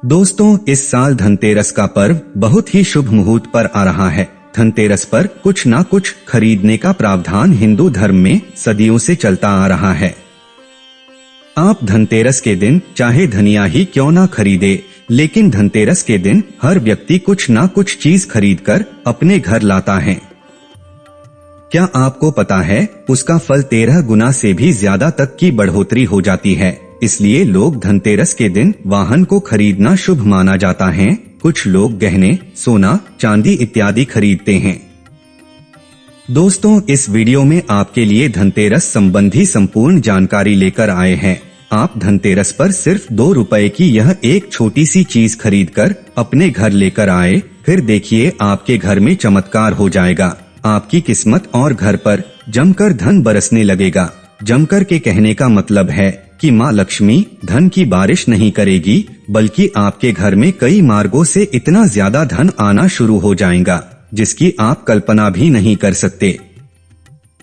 दोस्तों, इस साल धनतेरस का पर्व बहुत ही शुभ मुहूर्त पर आ रहा है। धनतेरस पर कुछ ना कुछ खरीदने का प्रावधान हिंदू धर्म में सदियों से चलता आ रहा है। आप धनतेरस के दिन चाहे धनिया ही क्यों ना खरीदे, लेकिन धनतेरस के दिन हर व्यक्ति कुछ ना कुछ चीज खरीदकर अपने घर लाता है। क्या आपको पता है, उसका फल 13 गुना से भी ज्यादा तक की बढ़ोतरी हो जाती है। इसलिए लोग धनतेरस के दिन वाहन को खरीदना शुभ माना जाता है। कुछ लोग गहने, सोना, चांदी इत्यादि खरीदते हैं। दोस्तों, इस वीडियो में आपके लिए धनतेरस संबंधी संपूर्ण जानकारी लेकर आए हैं। आप धनतेरस पर सिर्फ 2 रुपए की यह एक छोटी सी चीज खरीदकर अपने घर लेकर आए, फिर देखिए आपके घर में चमत्कार हो जाएगा। आपकी किस्मत और घर पर जमकर धन बरसने लगेगा। जमकर के कहने का मतलब है कि माँ लक्ष्मी धन की बारिश नहीं करेगी, बल्कि आपके घर में कई मार्गों से इतना ज्यादा धन आना शुरू हो जाएगा जिसकी आप कल्पना भी नहीं कर सकते।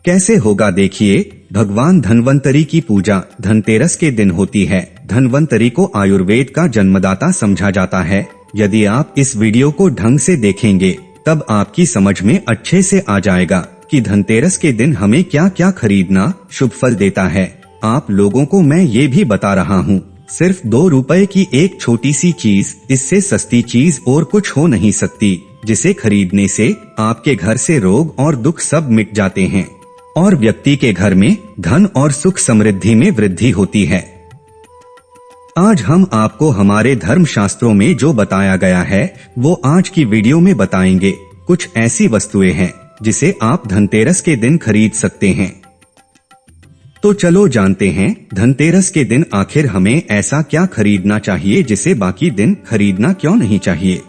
कैसे होगा देखिए। भगवान धन्वंतरी की पूजा धनतेरस के दिन होती है। धन्वंतरी को आयुर्वेद का जन्मदाता समझा जाता है। यदि आप इस वीडियो को ढंग से देखेंगे तब आपकी समझ में अच्छे से आ जाएगा कि धनतेरस के दिन हमें क्या क्या खरीदना शुभ फल देता है। आप लोगों को मैं ये भी बता रहा हूँ, सिर्फ 2 रुपए की एक छोटी सी चीज, इससे सस्ती चीज और कुछ हो नहीं सकती, जिसे खरीदने से आपके घर से रोग और दुख सब मिट जाते हैं और व्यक्ति के घर में धन और सुख समृद्धि में वृद्धि होती है। आज हम आपको हमारे धर्म शास्त्रों में जो बताया गया है वो आज की वीडियो में बताएंगे। कुछ ऐसी वस्तुएं हैं जिसे आप धनतेरस के दिन खरीद सकते हैं। तो चलो जानते हैं धनतेरस के दिन आखिर हमें ऐसा क्या खरीदना चाहिए जिसे बाकी दिन खरीदना क्यों नहीं चाहिए।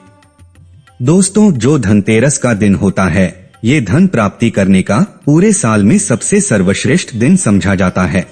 दोस्तों, जो धनतेरस का दिन होता है ये धन प्राप्ति करने का पूरे साल में सबसे सर्वश्रेष्ठ दिन समझा जाता है।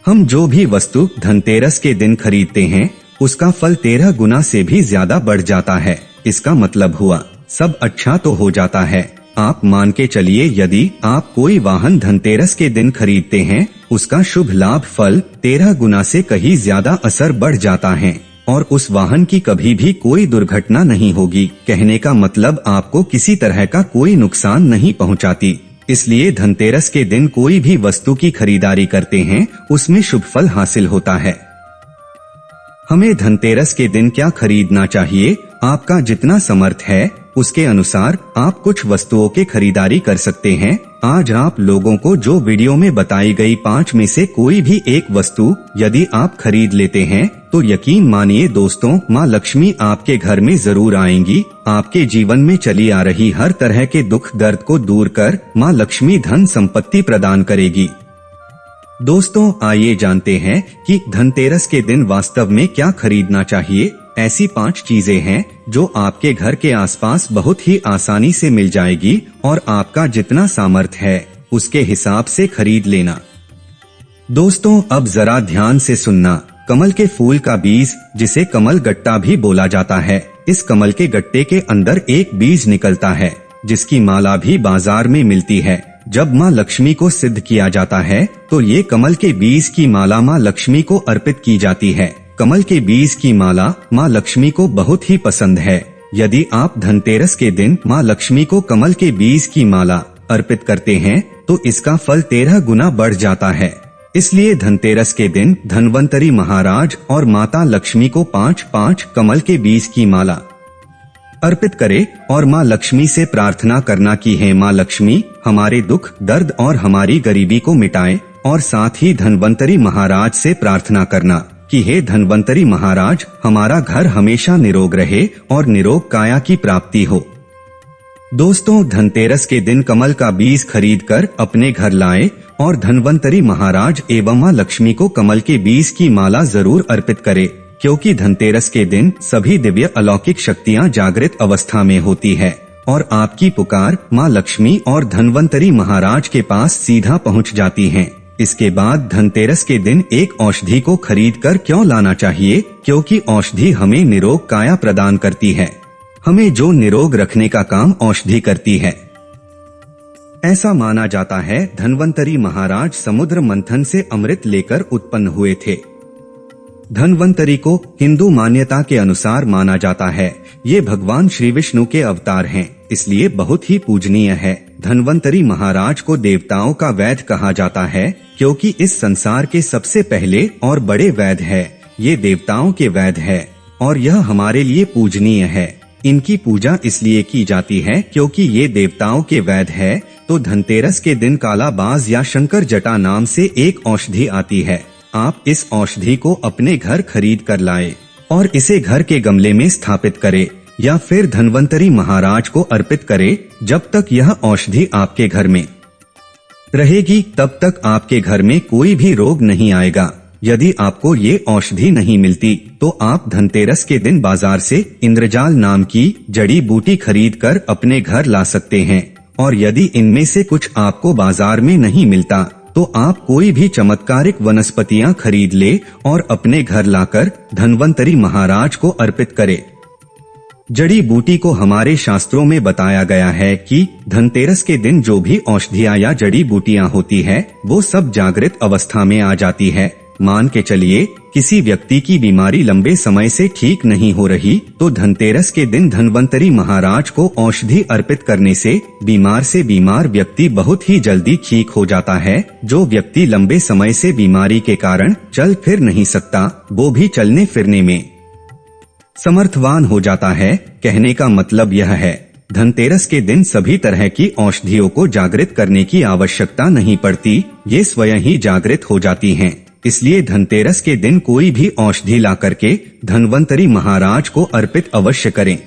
हम जो भी वस्तु धनतेरस के दिन खरीदते हैं उसका फल 13 गुना से भी ज्यादा बढ़ जाता है। इसका मतलब हुआ सब अच्छा तो हो जाता है। आप मान के चलिए, यदि आप कोई वाहन धनतेरस के दिन खरीदते हैं उसका शुभ लाभ फल 13 गुना से कहीं ज्यादा असर बढ़ जाता है और उस वाहन की कभी भी कोई दुर्घटना नहीं होगी। कहने का मतलब आपको किसी तरह का कोई नुकसान नहीं पहुंचाती। इसलिए धनतेरस के दिन कोई भी वस्तु की खरीदारी करते हैं उसमें शुभ फल हासिल होता है। हमें धनतेरस के दिन क्या खरीदना चाहिए? आपका जितना समर्थ है उसके अनुसार आप कुछ वस्तुओं के खरीदारी कर सकते हैं। आज आप लोगों को जो वीडियो में बताई गई 5 में से कोई भी एक वस्तु यदि आप खरीद लेते हैं तो यकीन मानिए दोस्तों, माँ लक्ष्मी आपके घर में जरूर आएंगी। आपके जीवन में चली आ रही हर तरह के दुख दर्द को दूर कर माँ लक्ष्मी धन संपत्ति प्रदान करेगी। दोस्तों, आइए जानते हैं कि धनतेरस के दिन वास्तव में क्या खरीदना चाहिए। ऐसी 5 चीजें हैं जो आपके घर के आसपास बहुत ही आसानी से मिल जाएगी और आपका जितना सामर्थ्य है उसके हिसाब से खरीद लेना। दोस्तों, अब जरा ध्यान से सुनना। कमल के फूल का बीज, जिसे कमल गट्टा भी बोला जाता है, इस कमल के गट्टे के अंदर एक बीज निकलता है जिसकी माला भी बाजार में मिलती है। जब माँ लक्ष्मी को सिद्ध किया जाता है तो ये कमल के बीज की माला माँ लक्ष्मी को अर्पित की जाती है। कमल के बीज की माला माँ लक्ष्मी को बहुत ही पसंद है। यदि आप धनतेरस के दिन माँ लक्ष्मी को कमल के बीज की माला अर्पित करते हैं तो इसका फल 13 गुना बढ़ जाता है। इसलिए धनतेरस के दिन धन्वंतरी महाराज और माता लक्ष्मी को 5-5 कमल के बीज की माला अर्पित करे और माँ लक्ष्मी से प्रार्थना करना कि हे माँ लक्ष्मी, हमारे दुख दर्द और हमारी गरीबी को मिटाए, और साथ ही धन्वंतरी महाराज से प्रार्थना करना कि हे धन्वंतरी महाराज, हमारा घर हमेशा निरोग रहे और निरोग काया की प्राप्ति हो। दोस्तों, धनतेरस के दिन कमल का बीज खरीदकर अपने घर लाए और धन्वंतरी महाराज एवं माँ लक्ष्मी को कमल के बीज की माला जरूर अर्पित करे, क्योंकि धनतेरस के दिन सभी दिव्य अलौकिक शक्तियाँ जागृत अवस्था में होती है और आपकी पुकार माँ लक्ष्मी और धन्वंतरी महाराज के पास सीधा पहुँच जाती हैं। इसके बाद धनतेरस के दिन एक औषधि को खरीदकर क्यों लाना चाहिए? क्योंकि औषधि हमें निरोग काया प्रदान करती है। हमें जो निरोग रखने का काम औषधि करती है। ऐसा माना जाता है धन्वंतरी महाराज समुद्र मंथन से अमृत लेकर उत्पन्न हुए थे। धन्वंतरी को हिंदू मान्यता के अनुसार माना जाता है। ये भगवान श्री विष्णु के अवतार हैं, इसलिए बहुत ही पूजनीय है। धन्वंतरी महाराज को देवताओं का वैद्य कहा जाता है, क्योंकि इस संसार के सबसे पहले और बड़े वैद्य है। ये देवताओं के वैद्य है और यह हमारे लिए पूजनीय है। इनकी पूजा इसलिए की जाती है क्योंकि ये देवताओं के वैद्य है। तो धनतेरस के दिन काला बाज या शंकर जटा नाम से एक औषधि आती है। आप इस औषधि को अपने घर खरीद कर लाए और इसे घर के गमले में स्थापित करें या फिर धन्वंतरी महाराज को अर्पित करें। जब तक यह औषधि आपके घर में रहेगी तब तक आपके घर में कोई भी रोग नहीं आएगा। यदि आपको ये औषधि नहीं मिलती तो आप धनतेरस के दिन बाजार से इंद्रजाल नाम की जड़ी बूटी खरीद कर अपने घर ला सकते हैं। और यदि इनमें से कुछ आपको बाजार में नहीं मिलता तो आप कोई भी चमत्कारिक वनस्पतियां खरीद ले और अपने घर लाकर धन्वंतरी महाराज को अर्पित करें। जड़ी बूटी को हमारे शास्त्रों में बताया गया है कि धनतेरस के दिन जो भी औषधियां या जड़ी बूटियां होती है वो सब जागृत अवस्था में आ जाती है। मान के चलिए किसी व्यक्ति की बीमारी लंबे समय से ठीक नहीं हो रही तो धनतेरस के दिन धन्वंतरी महाराज को औषधि अर्पित करने से बीमार व्यक्ति बहुत ही जल्दी ठीक हो जाता है। जो व्यक्ति लंबे समय से बीमारी के कारण चल फिर नहीं सकता वो भी चलने फिरने में समर्थवान हो जाता है। कहने का मतलब यह है, धनतेरस के दिन सभी तरह की औषधियों को जागृत करने की आवश्यकता नहीं पड़ती, ये स्वयं ही जागृत हो जाती हैं। इसलिए धनतेरस के दिन कोई भी औषधि ला करके धन्वंतरी महाराज को अर्पित अवश्य करें।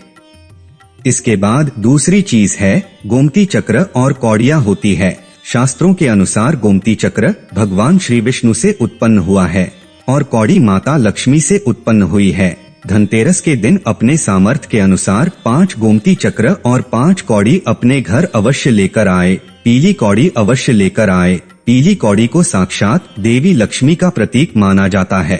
इसके बाद दूसरी चीज है गोमती चक्र और कौड़ियां होती है। शास्त्रों के अनुसार गोमती चक्र भगवान श्री विष्णु से उत्पन्न हुआ है और कौड़ी माता लक्ष्मी से उत्पन्न हुई है। धनतेरस के दिन अपने सामर्थ्य के अनुसार 5 गोमती चक्र और 5 कौड़ी अपने घर अवश्य लेकर आए। पीली कौड़ी अवश्य लेकर आए। पीली कौड़ी को साक्षात देवी लक्ष्मी का प्रतीक माना जाता है।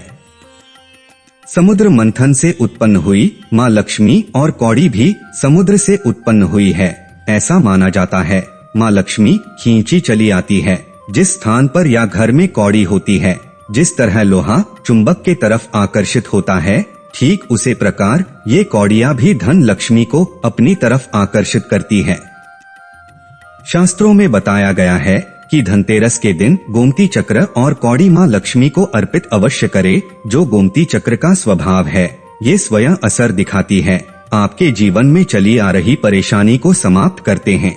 समुद्र मंथन से उत्पन्न हुई माँ लक्ष्मी और कौड़ी भी समुद्र से उत्पन्न हुई है, ऐसा माना जाता है। माँ लक्ष्मी खींची चली आती है। जिस स्थान पर या घर में कौड़ी होती है, जिस तरह लोहा चुंबक के तरफ आकर्षित होता है, ठीक उसी प्रकार ये कौड़ियां भी धन लक्ष्मी को अपनी तरफ आकर्षित करती है। शास्त्रों में बताया गया है कि धनतेरस के दिन गोमती चक्र और कौड़ी माँ लक्ष्मी को अर्पित अवश्य करे। जो गोमती चक्र का स्वभाव है, ये स्वयं असर दिखाती है, आपके जीवन में चली आ रही परेशानी को समाप्त करते हैं।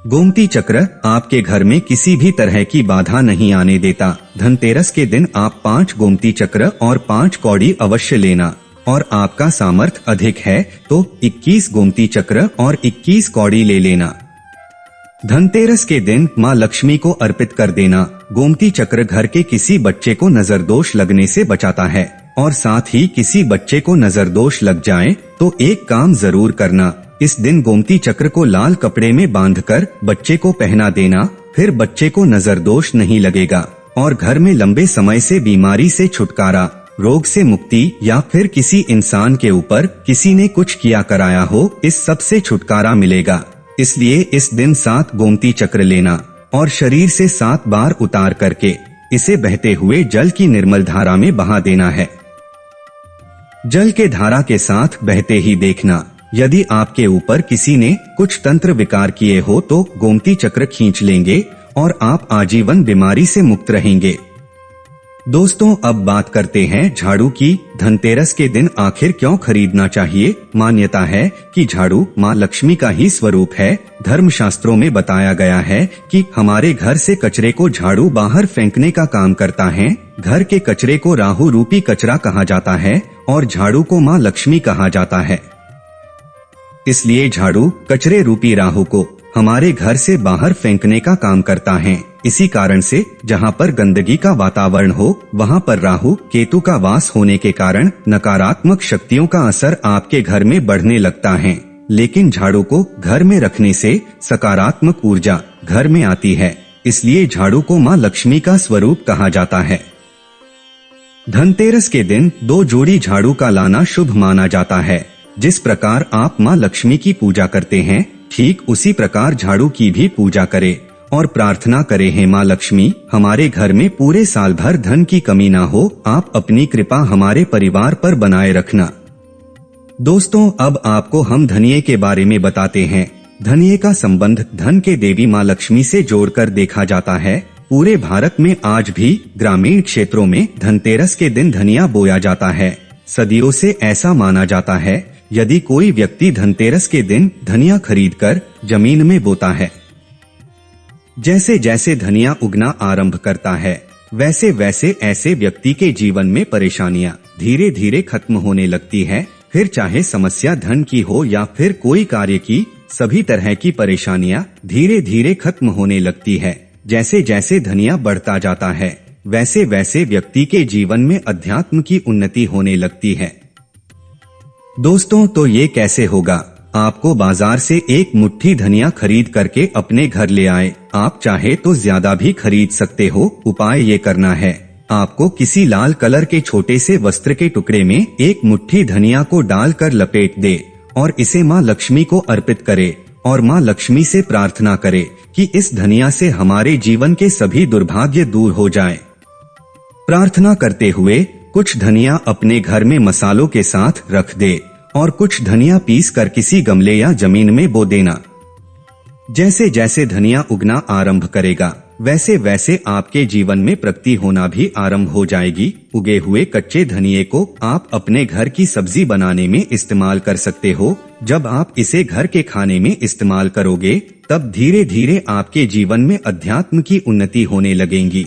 गोमती चक्र आपके घर में किसी भी तरह की बाधा नहीं आने देता। धनतेरस के दिन आप 5 गोमती चक्र और 5 कौड़ी अवश्य लेना और आपका सामर्थ्य अधिक है तो 21 गोमती चक्र और 21 कौड़ी ले लेना। धनतेरस के दिन माँ लक्ष्मी को अर्पित कर देना। गोमती चक्र घर के किसी बच्चे को नजर दोष लगने से बचाता है और साथ ही किसी बच्चे को नजर दोष लग जाए तो एक काम जरूर करना, इस दिन गोमती चक्र को लाल कपड़े में बांधकर बच्चे को पहना देना। फिर बच्चे को नजर दोष नहीं लगेगा और घर में लंबे समय से बीमारी से छुटकारा, रोग से मुक्ति या फिर किसी इंसान के ऊपर किसी ने कुछ किया कराया हो, इस सब से छुटकारा मिलेगा। इसलिए इस दिन 7 गोमती चक्र लेना और शरीर से 7 बार उतार करके इसे बहते हुए जल की निर्मल धारा में बहा देना है। जल के धारा के साथ बहते ही देखना, यदि आपके ऊपर किसी ने कुछ तंत्र विकार किए हो तो गोमती चक्र खींच लेंगे और आप आजीवन बीमारी से मुक्त रहेंगे। दोस्तों, अब बात करते हैं झाड़ू की। धनतेरस के दिन आखिर क्यों खरीदना चाहिए? मान्यता है कि झाड़ू माँ लक्ष्मी का ही स्वरूप है। धर्मशास्त्रों में बताया गया है कि हमारे घर से कचरे को झाड़ू बाहर फेंकने का काम करता है। घर के कचरे को राहु रूपी कचरा कहा जाता है और झाड़ू को माँ लक्ष्मी कहा जाता है। इसलिए झाड़ू कचरे रूपी राहु को हमारे घर से बाहर फेंकने का काम करता है। इसी कारण से जहाँ पर गंदगी का वातावरण हो वहाँ पर राहु केतु का वास होने के कारण नकारात्मक शक्तियों का असर आपके घर में बढ़ने लगता है। लेकिन झाड़ू को घर में रखने से सकारात्मक ऊर्जा घर में आती है। इसलिए झाड़ू को माँ लक्ष्मी का स्वरूप कहा जाता है। धनतेरस के दिन 2 जोड़ी झाड़ू का लाना शुभ माना जाता है। जिस प्रकार आप माँ लक्ष्मी की पूजा करते हैं, ठीक उसी प्रकार झाड़ू की भी पूजा करें और प्रार्थना करें, हे माँ लक्ष्मी, हमारे घर में पूरे साल भर धन की कमी ना हो, आप अपनी कृपा हमारे परिवार पर बनाए रखना। दोस्तों, अब आपको हम धनिये के बारे में बताते हैं। धनिये का संबंध धन के देवी माँ लक्ष्मी से जोड़कर देखा जाता है। पूरे भारत में आज भी ग्रामीण क्षेत्रों में धनतेरस के दिन धनिया बोया जाता है। सदियों से ऐसा माना जाता है, यदि कोई व्यक्ति धनतेरस के दिन धनिया खरीदकर जमीन में बोता है, जैसे जैसे धनिया उगना आरंभ करता है, वैसे वैसे ऐसे व्यक्ति के जीवन में परेशानियां धीरे धीरे खत्म होने लगती है। फिर चाहे समस्या धन की हो या फिर कोई कार्य की, सभी तरह की परेशानियां धीरे धीरे खत्म होने लगती है। जैसे जैसे धनिया बढ़ता जाता है, वैसे वैसे व्यक्ति के जीवन में अध्यात्म की उन्नति होने लगती है। दोस्तों, तो ये कैसे होगा? आपको बाजार से एक मुट्ठी धनिया खरीद करके अपने घर ले आए। आप चाहे तो ज्यादा भी खरीद सकते हो। उपाय ये करना है, आपको किसी लाल कलर के छोटे से वस्त्र के टुकड़े में एक मुट्ठी धनिया को डालकर लपेट दे और इसे माँ लक्ष्मी को अर्पित करे और माँ लक्ष्मी से प्रार्थना करे कि इस धनिया से हमारे जीवन के सभी दुर्भाग्य दूर हो जाए। प्रार्थना करते हुए कुछ धनिया अपने घर में मसालों के साथ रख दे और कुछ धनिया पीस कर किसी गमले या जमीन में बो देना। जैसे जैसे धनिया उगना आरंभ करेगा, वैसे वैसे आपके जीवन में प्रगति होना भी आरंभ हो जाएगी। उगे हुए कच्चे धनिये को आप अपने घर की सब्जी बनाने में इस्तेमाल कर सकते हो। जब आप इसे घर के खाने में इस्तेमाल करोगे, तब धीरे धीरे आपके जीवन में अध्यात्म की उन्नति होने लगेगी।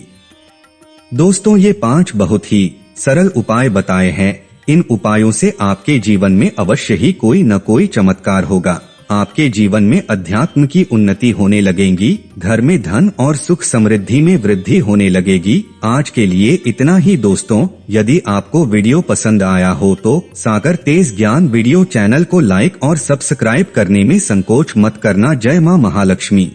दोस्तों, ये 5 बहुत ही सरल उपाय बताए हैं। इन उपायों से आपके जीवन में अवश्य ही कोई न कोई चमत्कार होगा। आपके जीवन में अध्यात्म की उन्नति होने लगेगी, घर में धन और सुख समृद्धि में वृद्धि होने लगेगी। आज के लिए इतना ही दोस्तों। यदि आपको वीडियो पसंद आया हो तो सागर तेज ज्ञान वीडियो चैनल को लाइक और सब्सक्राइब करने में संकोच मत करना। जय मां महालक्ष्मी।